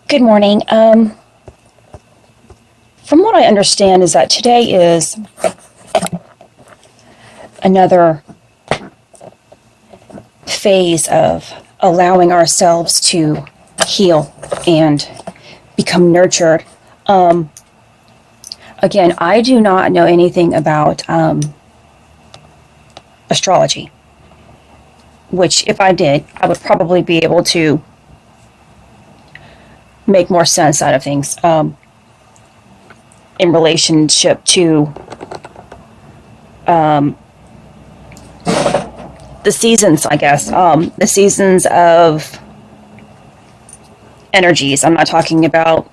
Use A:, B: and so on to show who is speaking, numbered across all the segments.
A: Good morning. From what I understand is that today is another phase of allowing ourselves to heal and become nurtured. Again, I do not know anything about astrology, which if I did, I would probably be able to make more sense out of things in relationship to the seasons, I guess. The seasons of energies. I'm not talking about,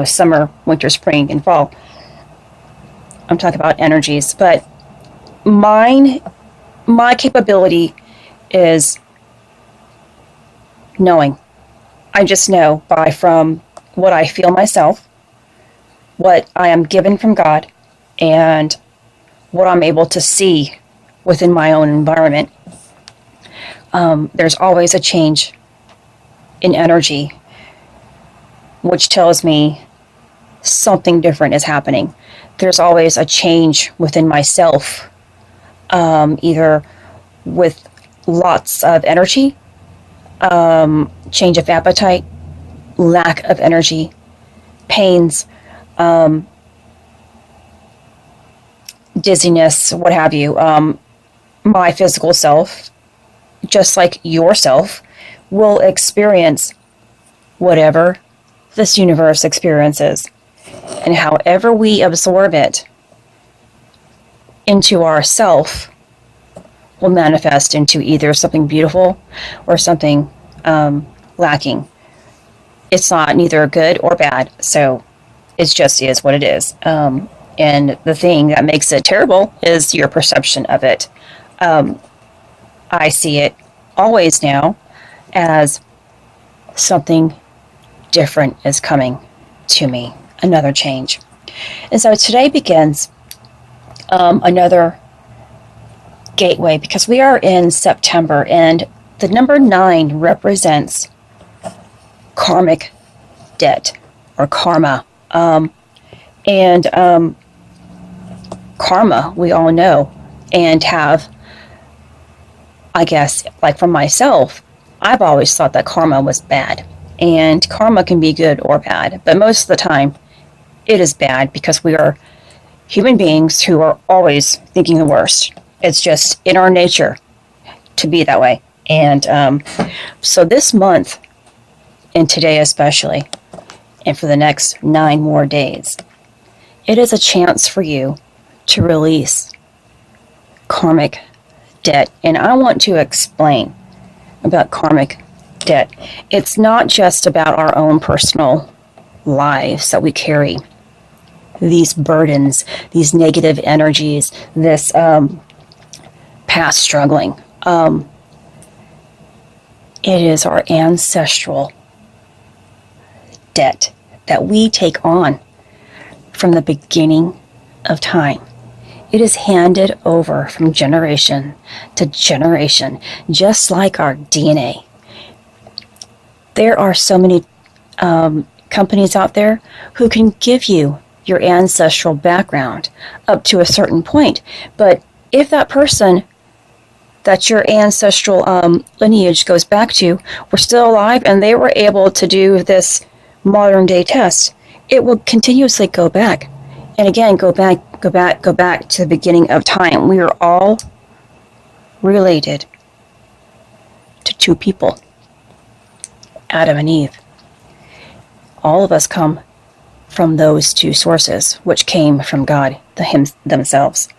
A: summer, winter, spring, and fall. I'm talking about energies. But my capability is knowing. I just know from what I feel myself, what I am given from God, and what I'm able to see within my own environment. There's always a change in energy, which tells me something different is happening. There's always a change within myself, either with lots of energy, change of appetite, lack of energy, pains, dizziness, what have you. My physical self, just like yourself, will experience whatever this universe experiences. And however we absorb it into ourself will manifest into either something beautiful or something lacking. It's not neither good or bad, so it just is what it is. And the thing that makes it terrible is your perception of it. I see it always now as something different is coming to me, another change. And so today begins another gateway, because we are in September, and the number 9 represents karmic debt or karma. And karma, we all know and have, I guess, like for myself, I've always thought that karma was bad. And karma can be good or bad, but most of the time it is bad because we are human beings who are always thinking the worst. It's just in our nature to be that way. And so this month, and today especially, and for the next 9 more days, it is a chance for you to release karmic debt. And I want to explain about karmic debt. It's not just about our own personal lives that we carry these burdens, these negative energies, this past struggling. It is our ancestral debt that we take on from the beginning of time. It is handed over from generation to generation, just like our DNA. There are so many companies out there who can give you your ancestral background up to a certain point. But if that person that your ancestral lineage goes back to were still alive and they were able to do this modern day test, it will continuously go back. And again, go back to the beginning of time. We are all related to 2 people, Adam and Eve. All of us come from those 2 sources, which came from God themselves.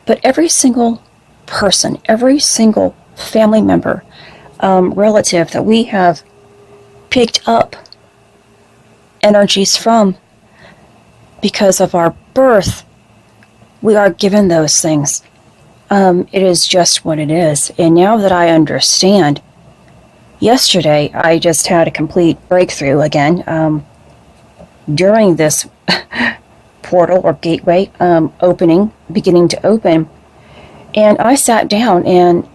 A: But every single person, every single family member, relative that we have picked up energies from because of our birth, we are given those things. It is just what it is. And now that I understand, yesterday I just had a complete breakthrough again during this portal or gateway beginning to open. And I sat down and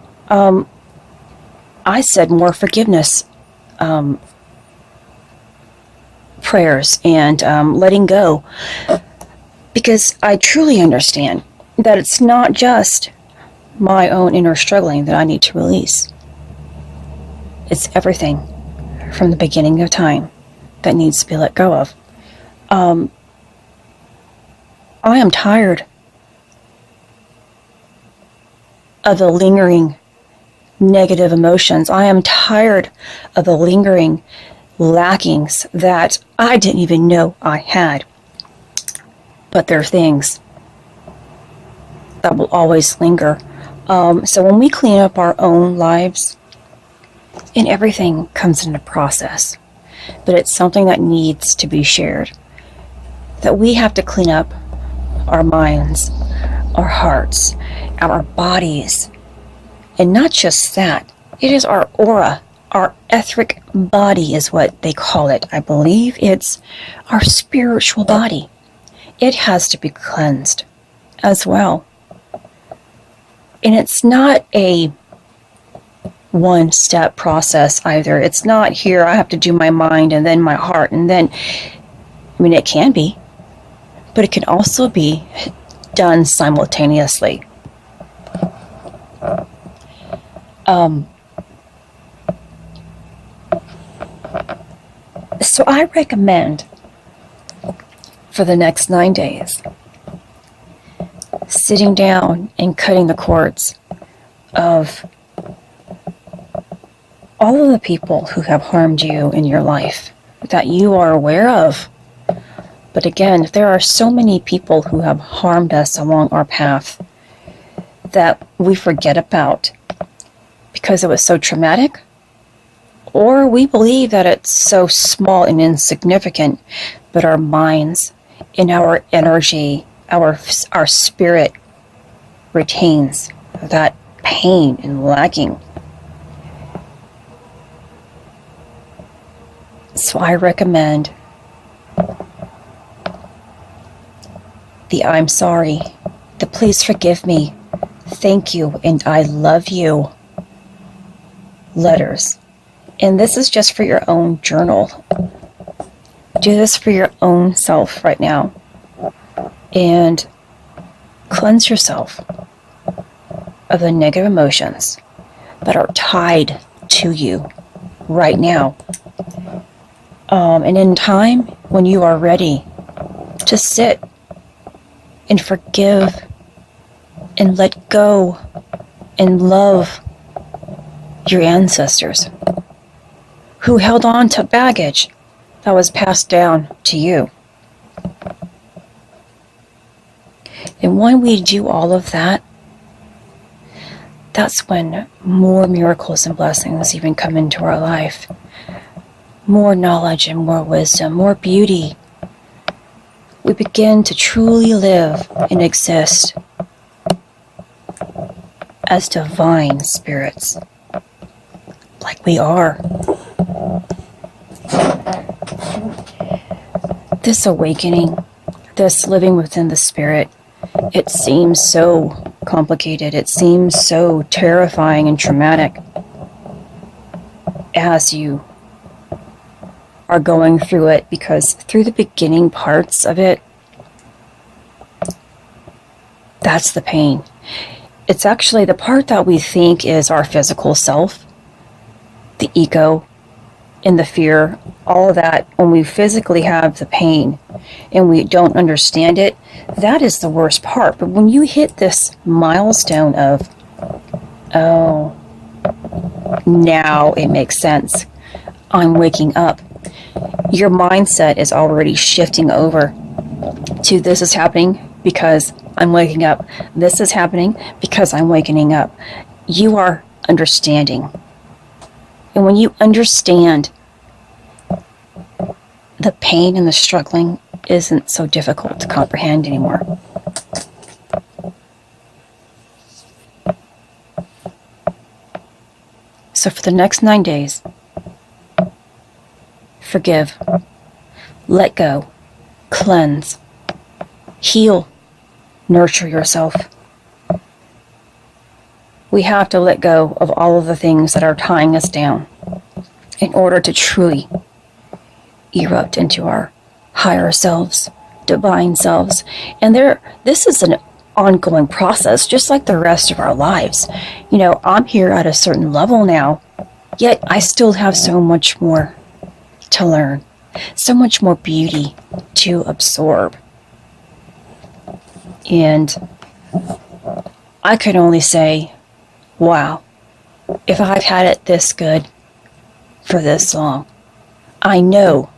A: I said more forgiveness prayers and letting go, because I truly understand that it's not just my own inner struggling that I need to release. It's everything from the beginning of time that needs to be let go of. I am tired of the lingering negative emotions. I am tired of the lingering lackings that I didn't even know I had. But they're things that will always linger. So when we clean up our own lives, and everything comes into process, but it's something that needs to be shared, that we have to clean up our minds, our hearts, our bodies. And not just that, it is our aura, our etheric body is what they call it. I believe it's our spiritual body. It has to be cleansed as well. And it's not a one-step process either. It's not here, I have to do my mind and then my heart and then, it can be, but it can also be done simultaneously. So I recommend for the next 9 days sitting down and cutting the cords of all of the people who have harmed you in your life that you are aware of. But again, there are so many people who have harmed us along our path that we forget about because it was so traumatic, or we believe that it's so small and insignificant, but our minds and our energy, our spirit retains that pain and lacking. So I recommend the I'm sorry, the please forgive me, thank you, and I love you letters. And this is just for your own journal. Do this for your own self right now. And cleanse yourself of the negative emotions that are tied to you right now. And in time, when you are ready to sit and forgive and let go and love your ancestors who held on to baggage that was passed down to you. And when we do all of that, that's when more miracles and blessings even come into our life. More knowledge and more wisdom, more beauty. We begin to truly live and exist as divine spirits, like we are. This awakening, this living within the spirit, it seems so complicated. It seems so terrifying and traumatic as you are going through it, because through the beginning parts of it, that's the pain. It's actually the part that we think is our physical self, the ego, and the fear, all of that. When we physically have the pain and we don't understand it, that is the worst part. But when you hit this milestone of, oh, now it makes sense, I'm waking up, your mindset is already shifting over to this is happening because I'm waking up. This is happening because I'm waking up. You are understanding. And when you understand, the pain and the struggling isn't so difficult to comprehend anymore. So for the next 9 days, forgive, let go, cleanse, heal, nurture yourself. We have to let go of all of the things that are tying us down in order to truly erupt into our higher selves, divine selves. And this is an ongoing process, just like the rest of our lives. You know, I'm here at a certain level now, yet I still have so much more to learn, so much more beauty to absorb. And I could only say, wow, if I've had it this good for this long, I know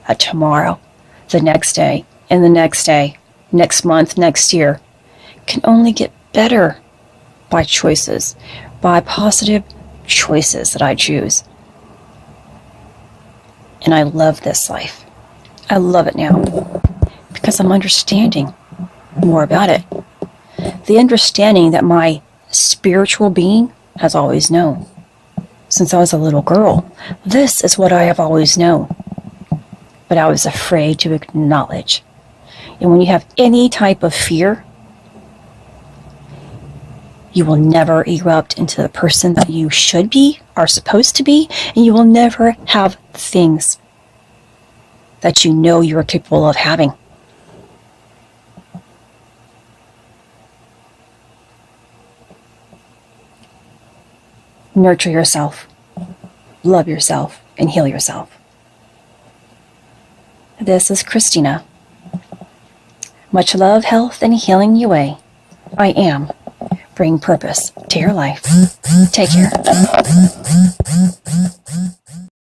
A: that tomorrow, the next day, and the next day, next month, next year, can only get better by choices, by positive choices that I choose. And I love this life. I love it now because I'm understanding more about it. The understanding that my spiritual being has always known. Since I was a little girl, this is what I have always known. But I was afraid to acknowledge. And when you have any type of fear, you will never erupt into the person that you should be, are supposed to be, and you will never have things that you know you are capable of having. Nurture yourself, love yourself, and heal yourself. This is Christina. Much love, health, and healing your way. I am bringing purpose to your life. Take care.